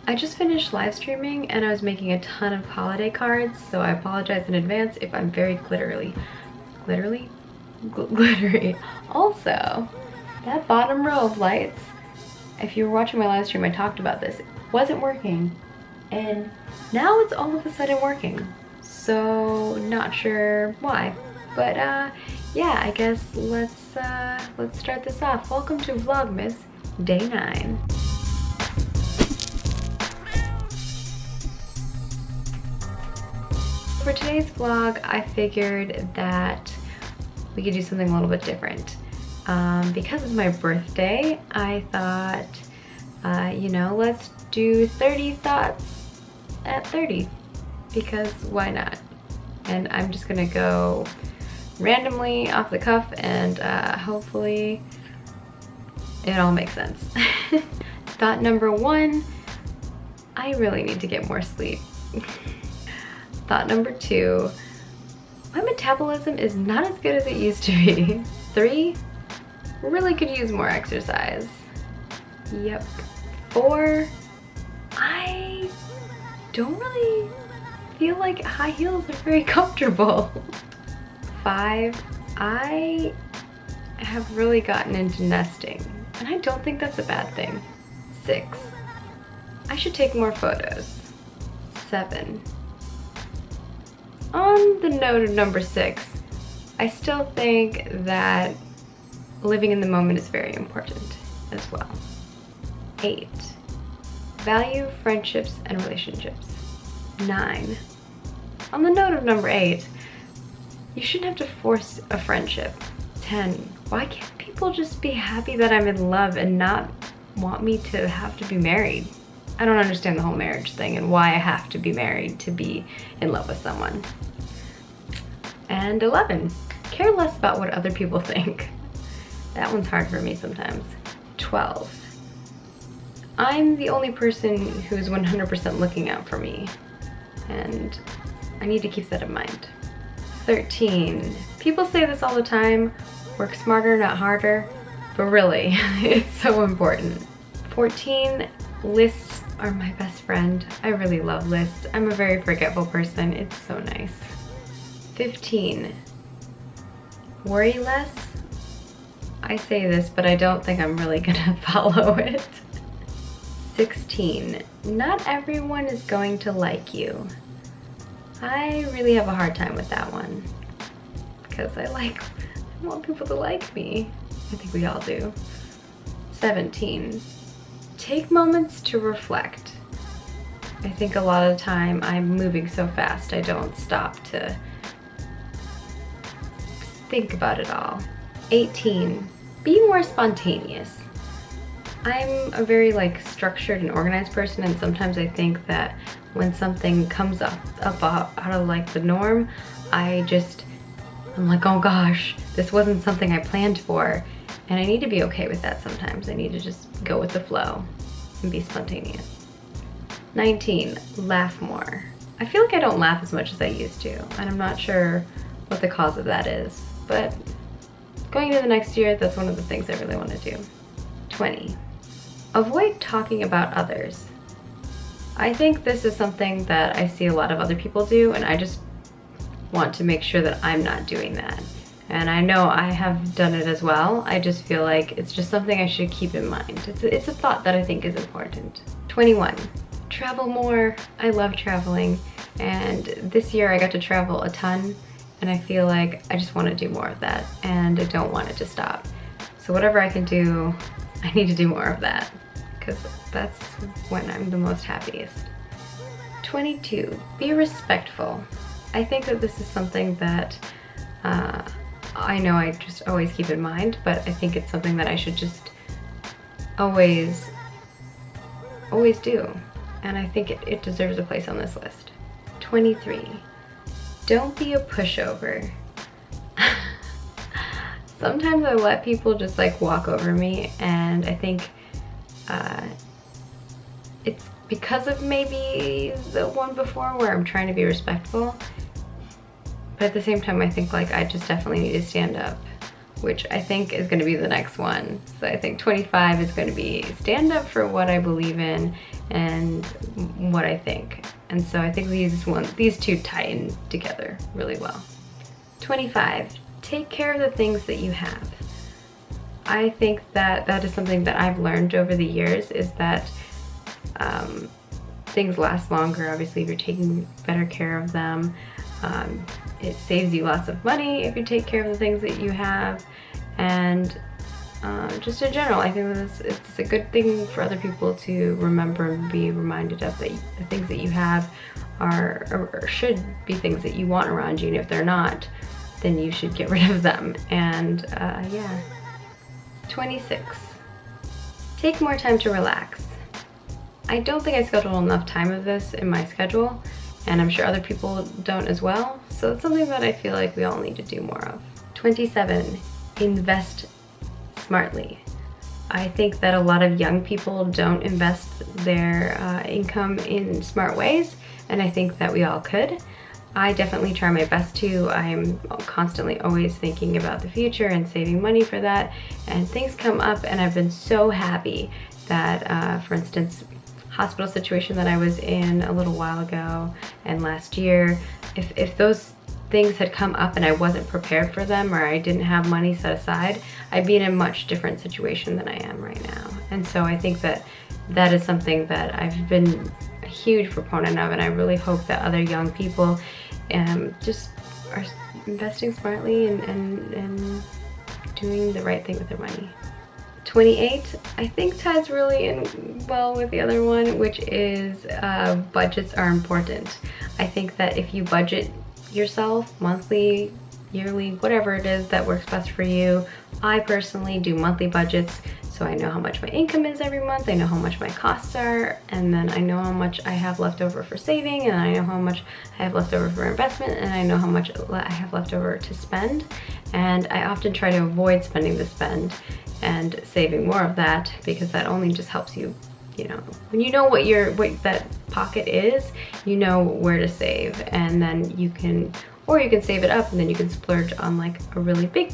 I just finished live streaming and I was making a ton of holiday cards, so I apologize in advance if I'm very glittery. Glittery. Also, that bottom row of lights, if you were watching my live stream, I talked about this, it wasn't working. And now it's all of a sudden working. So not sure why. But yeah, I guess let's start this off. Welcome to Vlogmas Day 9. For today's vlog, I figured that we could do something a little bit different. Because it's my birthday, I thought, you know, let's do 30 thoughts at 30, because why not? And I'm just gonna go randomly off the cuff and hopefully it all makes sense. Thought number 1, I really need to get more sleep. Thought number 2, my metabolism is not as good as it used to be. 3, really could use more exercise. Yep. 4, I don't really feel like high heels are very comfortable. 5, I have really gotten into nesting, and I don't think that's a bad thing. 6, I should take more photos. 7, on the note of number 6, I still think that living in the moment is very important as well. 8, value friendships and relationships. 9, on the note of number 8, you shouldn't have to force a friendship. 10, why can't people just be happy that I'm in love and not want me to have to be married? I don't understand the whole marriage thing and why I have to be married to be in love with someone. And 11, care less about what other people think. That one's hard for me sometimes. 12, I'm the only person who's 100% looking out for me, and I need to keep that in mind. 13, people say this all the time, work smarter, not harder, but really, it's so important. 14, lists are my best friend. I really love lists. I'm a very forgetful person. It's so nice. 15, worry less. I say this, but I don't think I'm really gonna follow it. 16, not everyone is going to like you. I really have a hard time with that one, because I want people to like me. I think we all do. 17, take moments to reflect. I think a lot of the time I'm moving so fast I don't stop to think about it all. 18, be more spontaneous. I'm a very structured and organized person, and sometimes I think that when something comes up out of the norm, I'm like, oh gosh, this wasn't something I planned for, and I need to be okay with that sometimes. I need to just go with the flow and be spontaneous. 19, laugh more. I feel like I don't laugh as much as I used to, and I'm not sure what the cause of that is, but going into the next year, that's one of the things I really want to do. 20, avoid talking about others. I think this is something that I see a lot of other people do, and I just want to make sure that I'm not doing that. And I know I have done it as well. I just feel like it's just something I should keep in mind. It's a thought that I think is important. 21, travel more. I love traveling, and this year I got to travel a ton, and I feel like I just want to do more of that, and I don't want it to stop. So whatever I can do, I need to do more of that, because that's when I'm the most happiest. 22, be respectful. I think that this is something that I know I just always keep in mind, but I think it's something that I should just always do. And I think it deserves a place on this list. 23, don't be a pushover. Sometimes I let people just walk over me, and I think it's because of maybe the one before where I'm trying to be respectful. But at the same time, I think I just definitely need to stand up which I think is gonna be the next one. So I think 25 is gonna be stand up for what I believe in and what I think. And so I think these two tie in together really well. 25, take care of the things that you have. I think that that is something that I've learned over the years, is that things last longer, obviously, if you're taking better care of them. It saves you lots of money if you take care of the things that you have. And just in general, I think it's a good thing for other people to remember and be reminded of, that the things that you have are or should be things that you want around you, and if they're not, then you should get rid of them. And yeah. 26, take more time to relax. I don't think I schedule enough time of this in my schedule, and I'm sure other people don't as well, so it's something that I feel like we all need to do more of. 27, invest smartly. I think that a lot of young people don't invest their income in smart ways, and I think that we all could. I definitely try my best to. I'm constantly always thinking about the future and saving money for that, and things come up, and I've been so happy that, for instance, hospital situation that I was in a little while ago and last year, if those things had come up and I wasn't prepared for them, or I didn't have money set aside, I'd be in a much different situation than I am right now. And so I think that that is something that I've been a huge proponent of, and I really hope that other young people just are investing smartly and doing the right thing with their money. 28, I think ties really in well with the other one, which is budgets are important. I think that if you budget yourself monthly, yearly, whatever it is that works best for you. I personally do monthly budgets, so I know how much my income is every month, I know how much my costs are, and then I know how much I have left over for saving, and I know how much I have left over for investment, and I know how much I have left over to spend. And I often try to avoid spending the spend and saving more of that, because that only just helps you, you know, when you know what that pocket is, you know where to save, and then you can save it up, and then you can splurge on like a really big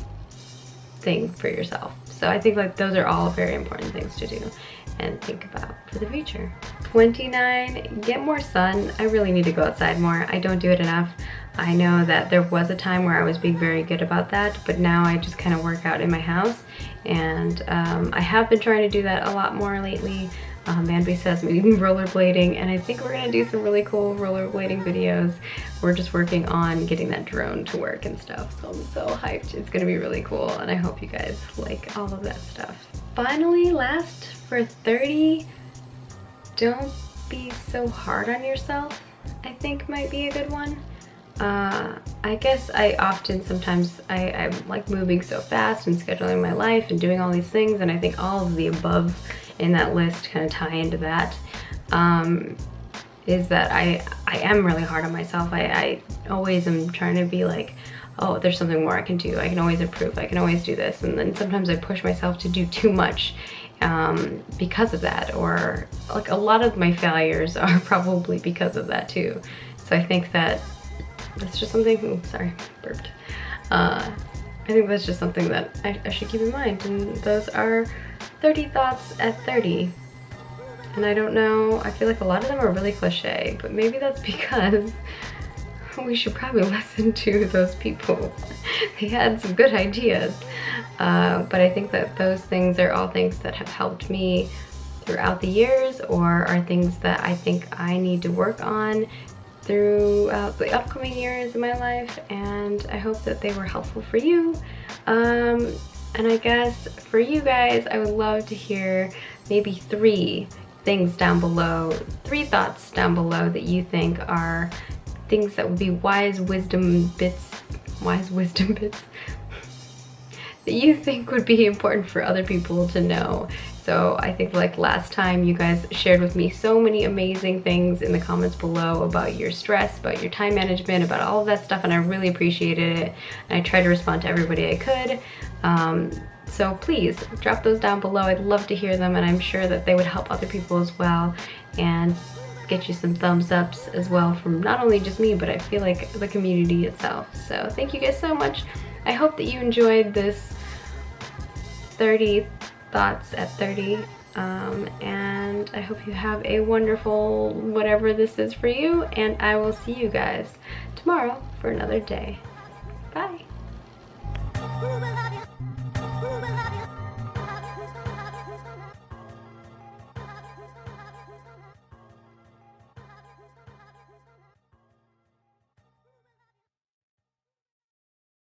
thing for yourself. So I think like those are all very important things to do and think about for the future. 29, get more sun. I really need to go outside more. I don't do it enough. I know that there was a time where I was being very good about that, but now I just kind of work out in my house, and I have been trying to do that a lot more lately. Manby says maybe rollerblading, and I think we're gonna do some really cool rollerblading videos. We're just working on getting that drone to work and stuff, so I'm so hyped. It's gonna be really cool, and I hope you guys like all of that stuff. Finally, last for 30, don't be so hard on yourself, I think might be a good one. I guess I often sometimes I'm like moving so fast and scheduling my life and doing all these things, and I think all of the above in that list kind of tie into that, is that I am really hard on myself. I always am trying to be like, oh, there's something more I can do. I can always improve. I can always do this. And then sometimes I push myself to do too much because of that, or like a lot of my failures are probably because of that too. So I think that that's just something, oops, sorry, burped. I think that's just something that I should keep in mind, and those are 30 thoughts at 30. And I don't know, I feel like a lot of them are really cliche, but maybe that's because we should probably listen to those people. They had some good ideas. But I think that those things are all things that have helped me throughout the years, or are things that I think I need to work on throughout the upcoming years of my life, and I hope that they were helpful for you. And I guess for you guys, I would love to hear maybe 3 things down below, 3 thoughts down below that you think are things that would be wise wisdom bits that you think would be important for other people to know. So I think like last time you guys shared with me so many amazing things in the comments below about your stress, about your time management, about all of that stuff, and I really appreciated it. And I tried to respond to everybody I could. So please drop those down below. I'd love to hear them, and I'm sure that they would help other people as well, and get you some thumbs ups as well from not only just me, but I feel like the community itself. So thank you guys so much. I hope that you enjoyed this 30 thoughts at 30. And I hope you have a wonderful whatever this is for you, and I will see you guys tomorrow for another day. Bye.